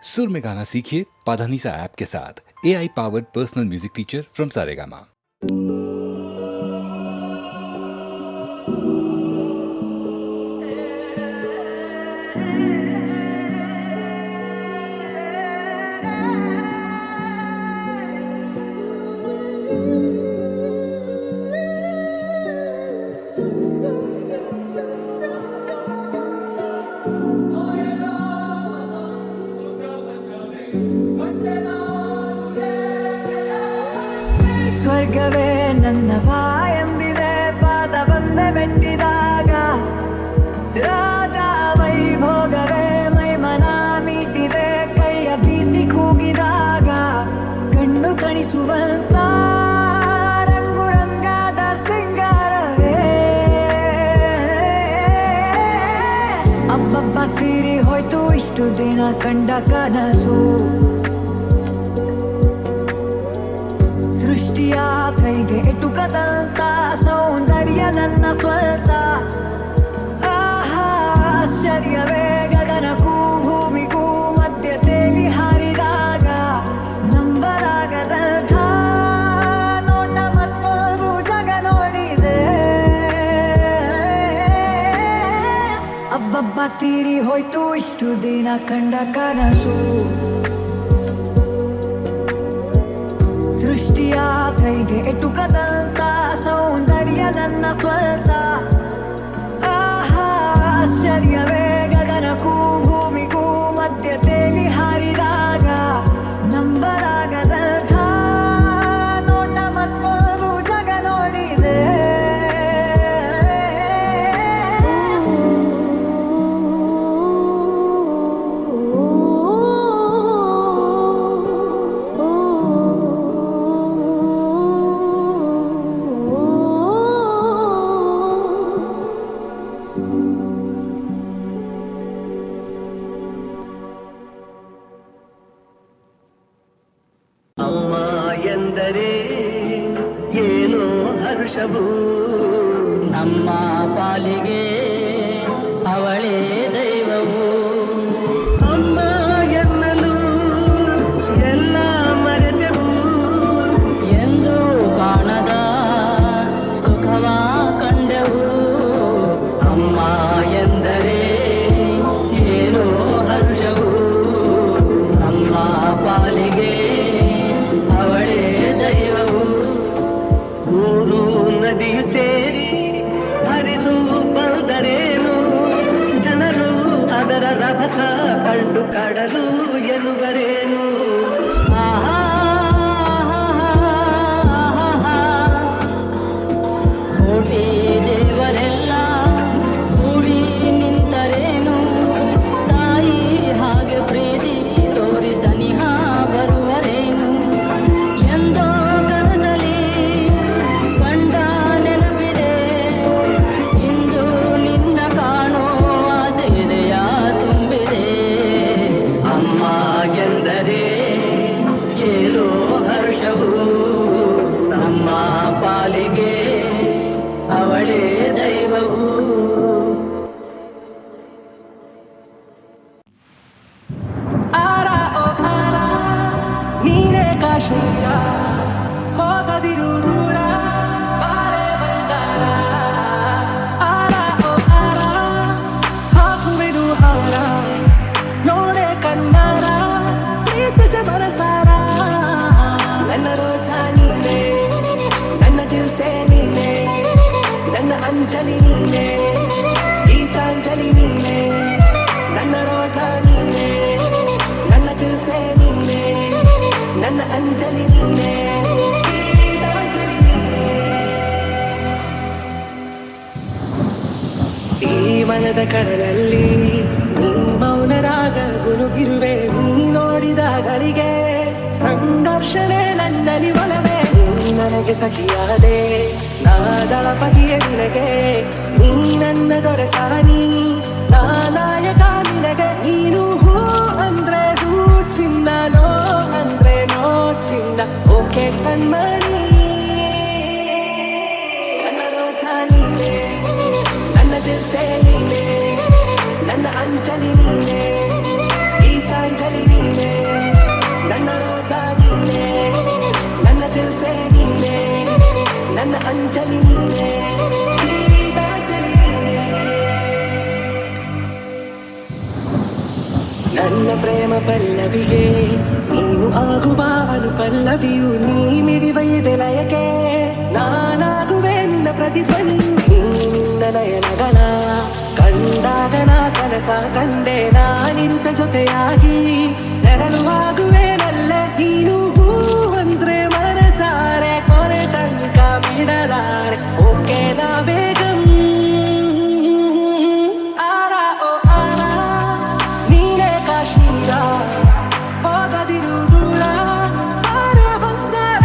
सुर में गाना सीखिए पाधानीसा ऐप के साथ। AI powered personal music teacher from Saregama. ಸ್ವರ್ಗವೇ ನನ್ನ ಬಾಯೆಂದಿದೆ ಪಾದವನ್ನೇ ಮೆಟ್ಟಿದಾಗ, ರಾಜ ವೈಭೋಗವೇ ಮೈಮನ ಮೀಟಿದೆ ಕೈಯ ಬೀಸಿ ಕೂಗಿದಾಗ, ಕಣ್ಣು ತಣಿಸುವಂತ ರಂಗು ರಂಗಾದ ಸಿಂಗಾರವೇ ಅಬ್ಬಬ್ಬ ತೀರಿ ಹೋಯ್ತು ಇಷ್ಟು ದಿನ ಕಂಡ ಕನಸು, ಸೃಷ್ಟಿಯ ಕೈಗೆ ಎಟುಕದಂತ ಸೌಂದರ್ಯ ನನ್ನ ಸ್ವಂತ. ಆಹಾ ಆಶ್ಚರ್ಯವೇ ಗಗನಕ್ಕೂ ಭೂಮಿಗೂ ಮಧ್ಯ ತೇಲಿ ಹಾರಿದಾಗ, ನಂಬಲಾಗದಂಥ ನೋಟ ಮತ್ತೊಂದು ಜಗ ನೋಡಿದೆ. ಅಬ್ಬಬ್ಬ ತೀರಿ ಹೋಯ್ತು ಇಷ್ಟು ದಿನ ಕಂಡ ಕನಸು, ಸೃಷ್ಟಿಯ ಕೈಗೆ ಎಟುಕದಂತ ಸೌಂದರ್ಯ ನನ್ನ ಸ್ವಂತ. ಆಹಾ ಆಶ್ಚರ್ಯವೇ ಗಗನಕ್ಕೂ ಭೂಮಿಗೂ ಮಧ್ಯ ತೇಲಿ ಹಾರಿದಾಗ, ನಂಬಲಾಗದಂಥ ನೋಟ ಮತ್ತೊಂದು ಜಗ ನೋಡಿದೆ. ಅಮ್ಮ ಎಂದರೆ ಏನೋ ಹರ್ಷವು, ನಮ್ಮ ಪಾಲಿಗೆ ಅವಳೇ ದೈವವು. ಅಮ್ಮ ಎನ್ನಲು ಎಲ್ಲ ಮರೆತೆವು, ಎಂದು ಕಾಣದ ಸುಖವ ಕಂಡೆವು. ಅಮ್ಮ ಎಂದರೆ ಏನೋ ಹರ್ಷವು, ನಮ್ಮ ಪಾಲಿಗೆ ಮೂರು ನದಿಯು ಸೇರಿ ಹರಿದು ಬಂದರೇನು, ಜನರು ಅದರ ರಭಸ ಕಂಡು ಕಡಲು ಎನ್ನುವರೇನು. ಆಹಾ ಕೋಟಿ ದೇವರೆಲ್ಲ ಕೂಡಿ ನಿಂತರೇನು, ತಾಯಿ ಹಾಗೆ ಪ್ರೀತಿ ತೋರಿ ಸನಿಹ ಬರುವರೇನು. ಎಂದೋ ಕನಸಲಿ ಕಂಡ ನೆನಪಿದೆ, ಇಂದು ನಿನ್ನ ಕಾಣೋ ಆಸೆದೆಯ ತುಂಬಿದೆ. ಅಮ್ಮ ಎಂದರೆ ಏನೋ ಹರ್ಷವು, ನಮ್ಮ ಪಾಲಿಗೆ ಅವಳೇ ದೈವವು. ಆರ ಓ ಆರ ನೀನೇ ಕಾಶ್ಮೀರ, ಹೋಗದಿರು ದೂರ ಬಾರೆ ಬಂಗಾರ. ಆರ ಓ ಆರ ಹಾಕುವೆನು ಹಾರ, ನೋಡೆ ಕಣ್ಣಾರ ಪ್ರೀತಿಸಿ ಮನಸಾರ. ನನ್ನ ರೋಜಾ ನೀನೆ, ನನ್ನ ದಿಲ್ಸೆ ನೀನೆ, ನನ್ನ ಅಂಜಲಿ ನೀನೆ, ಗೀತಾಂಜಲಿ ನೀನೆ. ನನ್ನ ರೋಜಾ ನೀನೆ, ನನ್ನ ದಿಲ್ಸೆ ನೀನೆ, ನನ್ನ ಅಂಜಲಿ ನೀನೆ, ಗೀತಾಂಜಲಿ ನೀನೆ. ಈ ಮನದ ಕಡಲಲ್ಲಿ ನೀ ಮೌನರಾಗ ಗುನುಗಿರುವೆ, ನೀ ನೋಡಿದಾಗಳಿಗೆ ಸಂಘರ್ಷಣೆ ನನ್ನಲ್ಲಿ ಒಲವೇ. ನೀ ನನಗೆ ಸಖಿಯಾದೆ ನಾ ದಳಪತಿಯ ನಿನಗೆ, ನೀ ನನ್ನ ದೊರೆ ಸಾನಿ ನಾ ನಾಯಕ ನಿನಗೆ. ನೀನು ಹೂ ಅಂದ್ರೆ ಹೂ ಚಿನ್ನ, ನೋ ಅಂದ್ರೆ ನೋ ಚಿನ್ನ, ಓಕೆ ಕಣ್ಮಣಿ. ನನ್ನ ರೋಜಾ ನೀನೆ, ನನ್ನ ದಿಲ್ಸೆ ನೀನೆ, ನನ್ನ ಅಂಜಲಿ ನೀನೆ, ಗೀತಾಂಜಲಿ ನೀನೆ. ನನ್ನ ಪ್ರೇಮ ಪಲ್ಲವಿಗೆ ನೀನು ಆಗುಬಾವನು ಪಲ್ಲವಿಯು ನೀ ಮಿಡಿವ ಎದೆಲಯಕ್ಕೆ ನಾನಾಗುವೆ ನಿನ್ನ ಪ್ರತಿಧ್ವನಿ ನೀ ನಿನ್ನ ನಯನಗಳ ಕಂಡಾಗ ನಾ ಕನಸ ಕಂಡೆ ನಾನಿಂತ ಜೊತೆಯಾಗಿ ನೆರಳುವಾಗುವೆ ನಲ್ಲ ನೀನು ಹೂ ಅಂದ್ರೆ ಮನಸಾರೆ ಕೊನೆ ತನಕ ಬಿಡಲಾರೆ ಓಕೆ ನಾ ಬೇಗಂ ಆರಾ ಓ ಆರಾ ನೀನೇ ಕಾಶ್ಮೀರ ಹೋಗದಿರು ದೂರ ಆರೆ ಬಂಗಾರ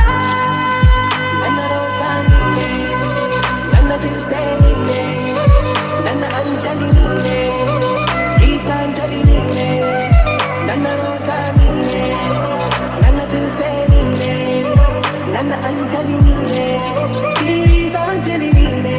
ನನ್ನ ರೋಜ ನೀನೆ ನನ್ನ ದಿಲ್ಸೆ ನೀನೆ ನನ್ನ ಅಂಜಲಿ ನೀನೆ ಗೀತಾಂಜಲಿ ನೀನೆ ನನ್ನ ರೋಜ ನೀನೆ ನನ್ನ ದಿಲ್ಸೆ ನೀನೆ ನನ್ನ ಅಂಜಲಿ ನೀನೆ ಗೀತಾಂಜಲಿ ನೀನೆ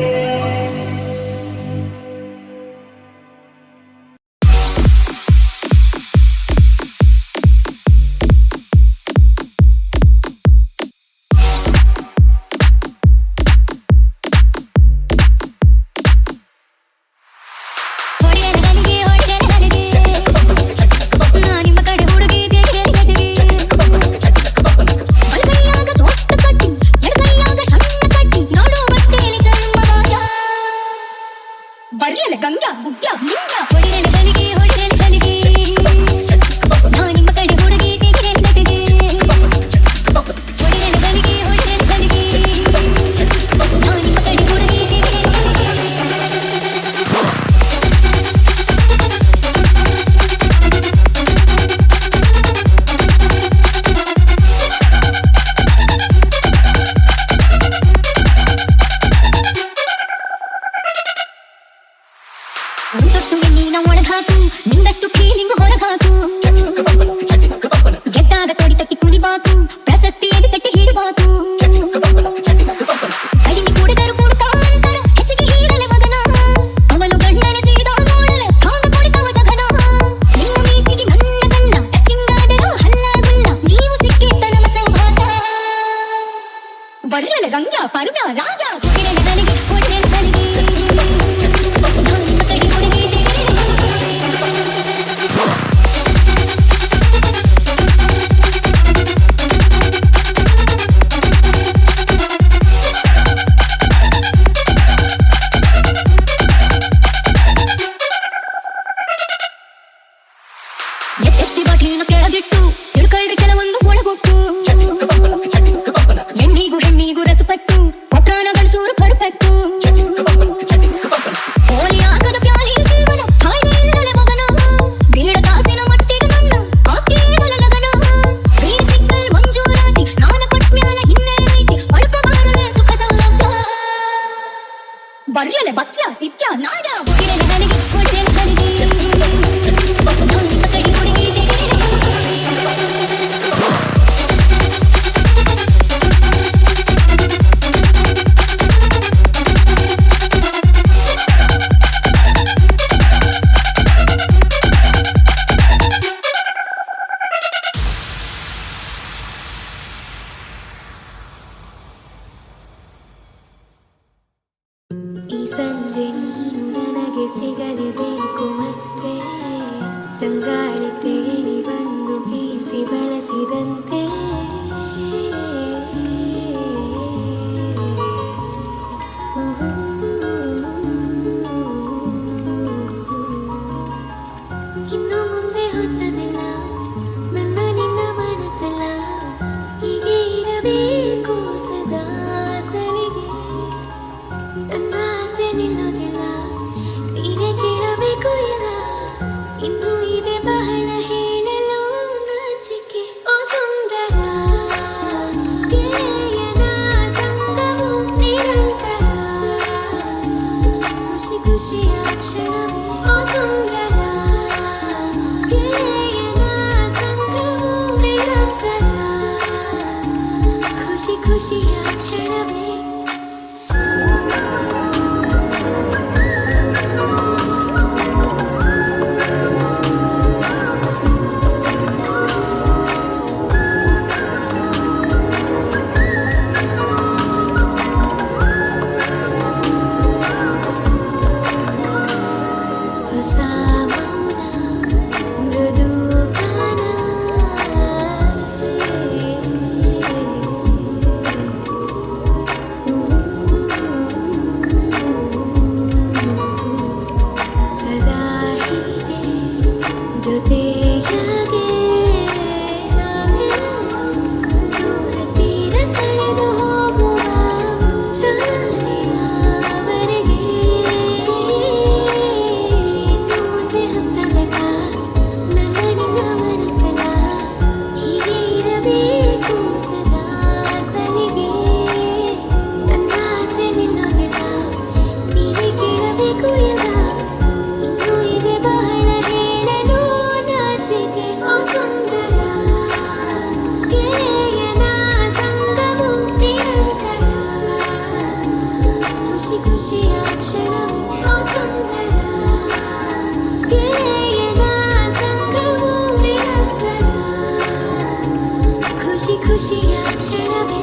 ಕ್ಷಣವೇ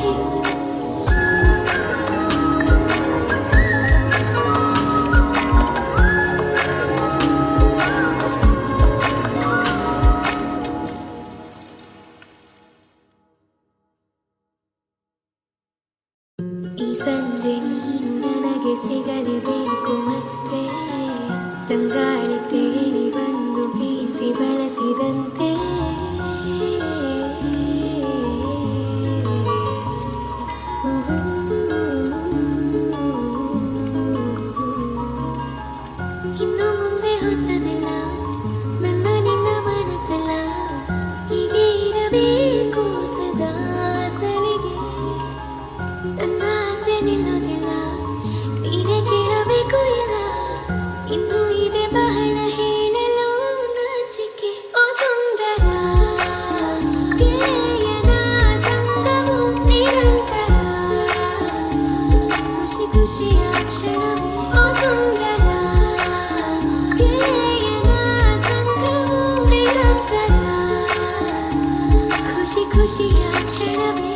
ಈ ಸಂಜೆ ನೀನು ನನಗೆ ಸಿಗಲೇಬೇಕು ಮತ್ತೆ ತಂಗಾಳಿ ತೇರಿ ಬಂದು ಬೀಸಿ ಬಳಸಿದಂತೆ ಇನ್ನು ಮುಂದೆ ಹೊಸದಿಲ್ಲ ನನ್ನ ನಿನ್ನ ಮನಸ್ಸಲ್ಲ ಹೀಗೆ ಇರಬೇಕು ಸದಾ ಸಲಿಗೆ ನನ್ನ ಆಸೆ ನಿಲ್ಲೋದಿಲ್ಲ ನೀನೇ ಕೇಳಬೇಕು ಇಲ್ಲ ಇನ್ನೂ ಇದೆ ಬಹಳ ಹೇಳಲು ನಾಚಿಕೆ ಓ ಸುಂದರ ಗೆಳೆಯನ ಸಂಗವು ನಿರಂತರ ಖುಷಿ ಖುಷಿಯ ಕ್ಷಣವೇ ಓ ಸುಂದರ ಗೆಳೆಯನ ಸಂಗವು ನಿರಂತರ ಖುಷಿ ಖುಷಿಯ ಕ್ಷಣವೇ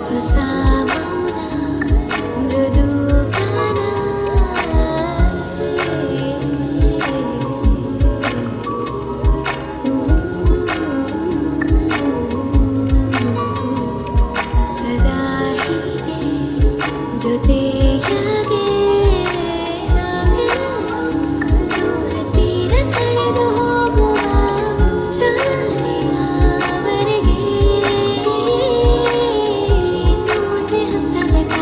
ಹೊಸ ಮೌನ ಮೃದು ಗಾನ ಸದಾ ಹೀಗೆ ಜೊತೆಯಾಗೆ ದೂರ ತೀರ ಕಳೆದು ಹೋಗುವ ಶಾಲೆಯವರೆಗೆ ಇನ್ನು ಮುಂದೆ ಹೊಸದಲ್ಲ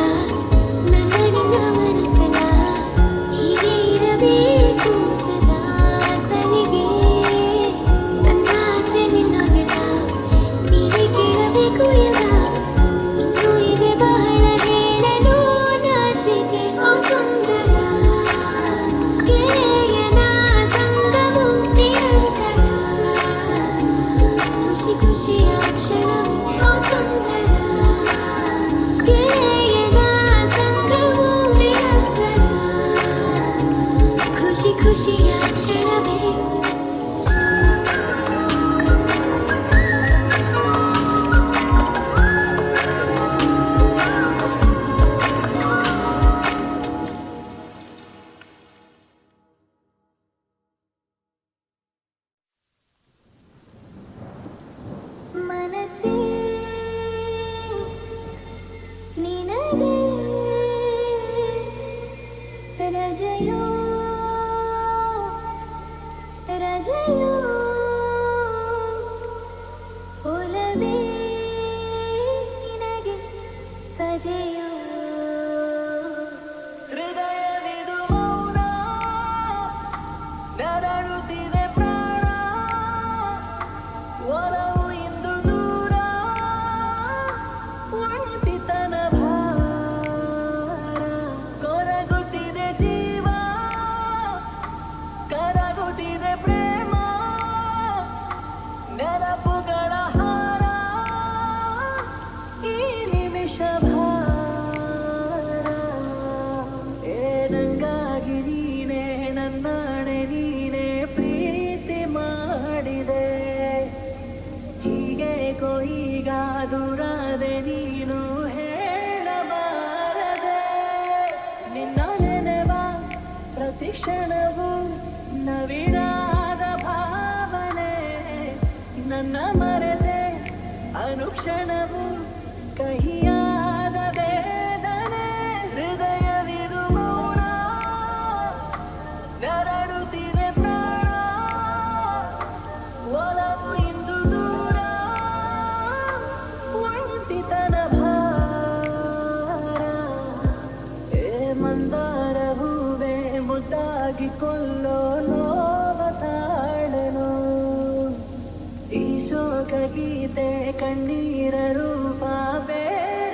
ನನ್ನ ನಿನ್ನ ಮನಸ್ಸಲ್ಲ ಹೀಗೆ ಇರಬೇಕು ಸದಾ ಸಲಿಗೆ ನನ್ನ ಆಸೆ ನಿಲ್ಲೋದಿಲ್ಲ ನೀನೇ ಕೇಳಬೇಕು ಇಲ್ಲ ಇನ್ನೂ ಇದೆ ಬಹಳ ಹೇಳಲು ನಾಚಿಕೆ ಓ ಸುಂದರ ಗೆಳೆಯನ ಸಂಗವು ನಿರಂತರ ಖುಷಿ ಖುಷಿಯ ಕ್ಷಣವೇ ಓ ಸುಂದರ ಗೆಳೆಯನ ಸಂಗವು ನಿರಂತರ ಖುಷಿ ಖುಷಿಯ ಕ್ಷಣವೇ ಮನಸ್ಸೇ ನಿನಗೆ ರಜೆಯೋ ರಜೆಯೋ ಒಲವೇ ನಿನಗೆ ಸಜೆಯೋ ಹೃದಯವಿದು ಮೌನ ನರಳುತ್ತಿದೆ ಪ್ರಾಣ ಒಲವು ಇಂದು ದೂರ ಒಂಟಿತನ ಭಾರ ಕೊರಗುತ್ತಿದೆ ಜೀವ ಕರಗುತ್ತಿದೆ ಪ್ರೇಮ ನೆನಪುಗಳ ಹಾರ ಈ ನಿಮಿಷ ಭಾರ ಏನಂಗಾಗಿ ನೀನೇ ನನ್ನಾಣೆ ನೀನೇ ಪ್ರೀತಿ ಮಾಡಿದೆ ಹೀಗೆ ಕೊಯ್ಗ ದೂರಾದೆ ನೀನು ಹೇಳಬಾರದೆ ನಿನ್ನ ನೆನೆವ ಪ್ರತಿ ಕ್ಷಣವು ನವಿರಾದ ಭಾವನೆ ನನ್ನ ಮರೆತೆ ಅನುಕ್ಷಣವು ಕಹಿಯಾದ ವೇದನೆ ಹೃದಯವಿದು ಮೌನ ನರಳುತ್ತಿದೆ ಪ್ರಾಣ ಒಲವು ಇಂದು ದೂರ ಒಂಟಿತನ ಭಾರ ಏ ಮಂದಾರ ಹೂವೆ ಮುದ್ದಾಗಿ ಕೊಲ್ಲೋ ನೋವ ತಾಳನು ಈ ಶೋಕ ಗೀತೆ ಕಣ್ಣೀರ ರೂಪ ಬೇರೆ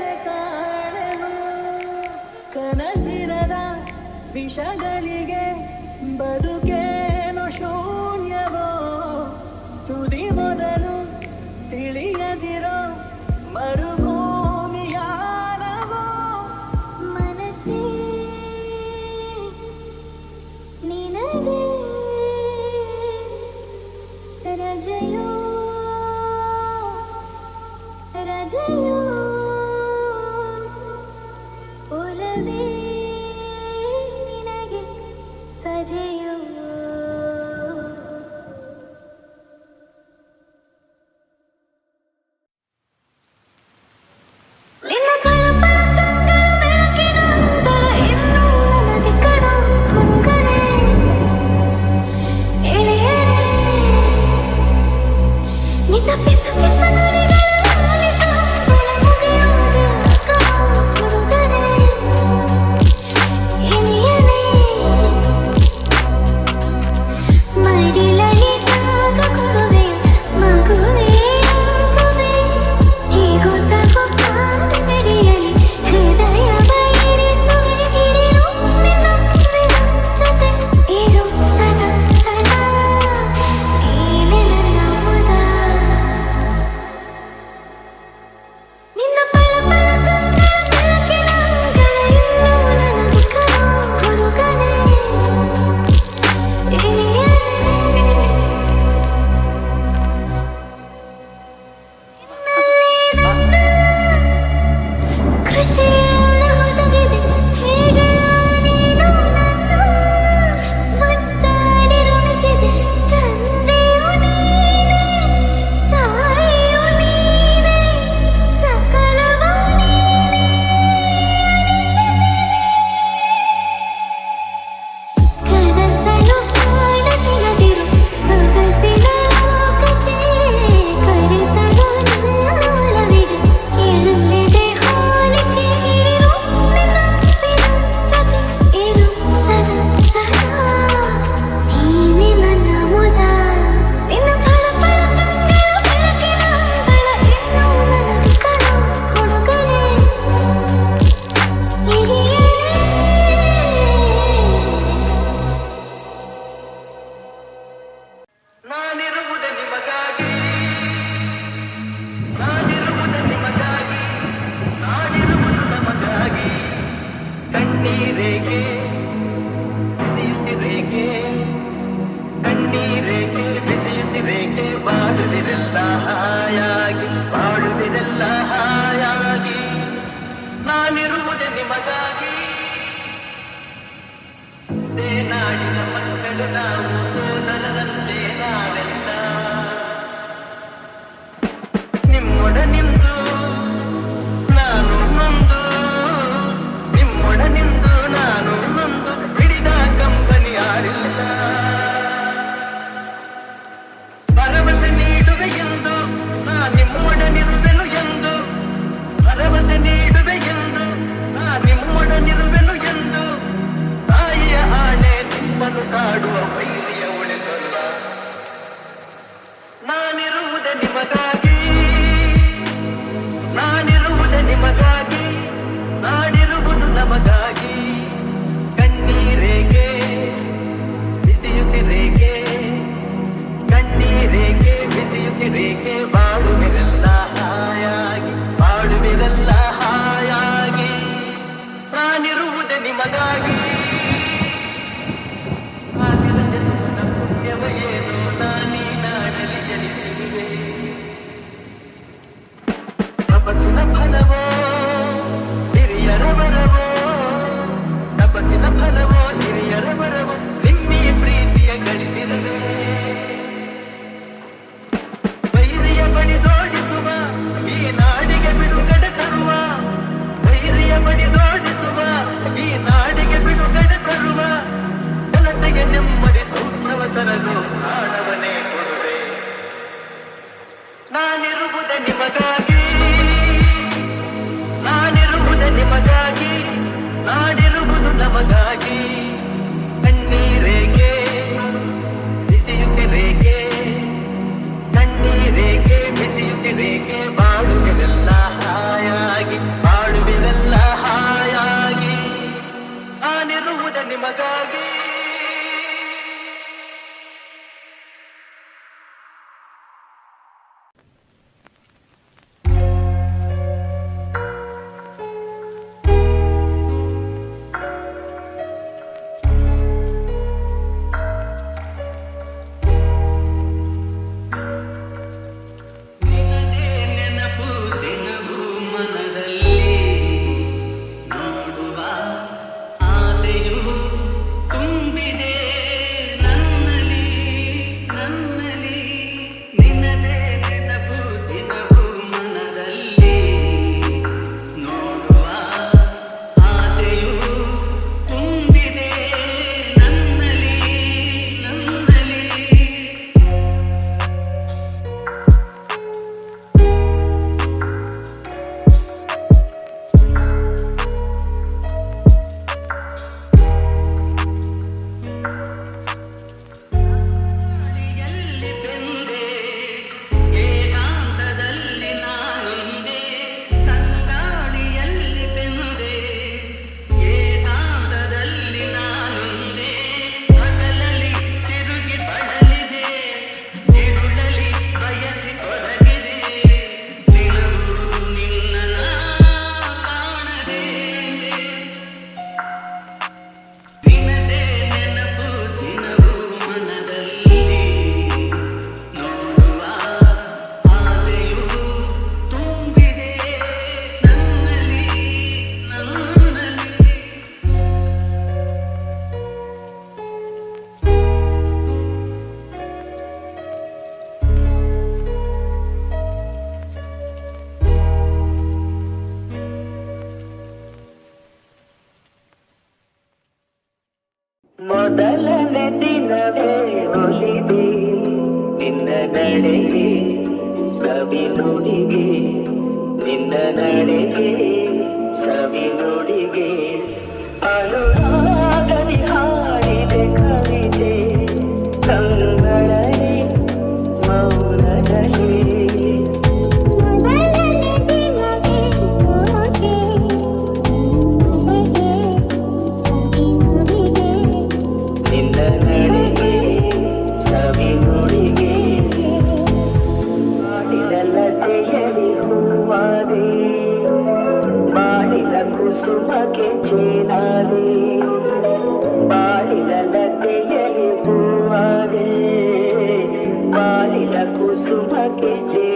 ಮೊದಲನೇ ದಿನವೇ ಒಲಿದೆ ನಿನ್ನ ನಡೆಗೆ ಸವಿ ನುಡಿಗೆ ನಿನ್ನ ನಡೆಗೆ ಸವಿ ನುಡಿಗೆ ಅನುರಾಗದಿ ಹಾಡಿದೆ ಕವಿತೆ ಕನ್ನಡನೆ ಮೌನದಲ್ಲಿ ಕುಸುಮಕ್ಕೆ ಚೇನಾದೆ ಬಾಳಿನ ಲತೆಯಲ್ಲಿ ಹೂವಾದೆ ಬಾಳಿನ ಕುಸುಮಕ್ಕೆ ಚೇ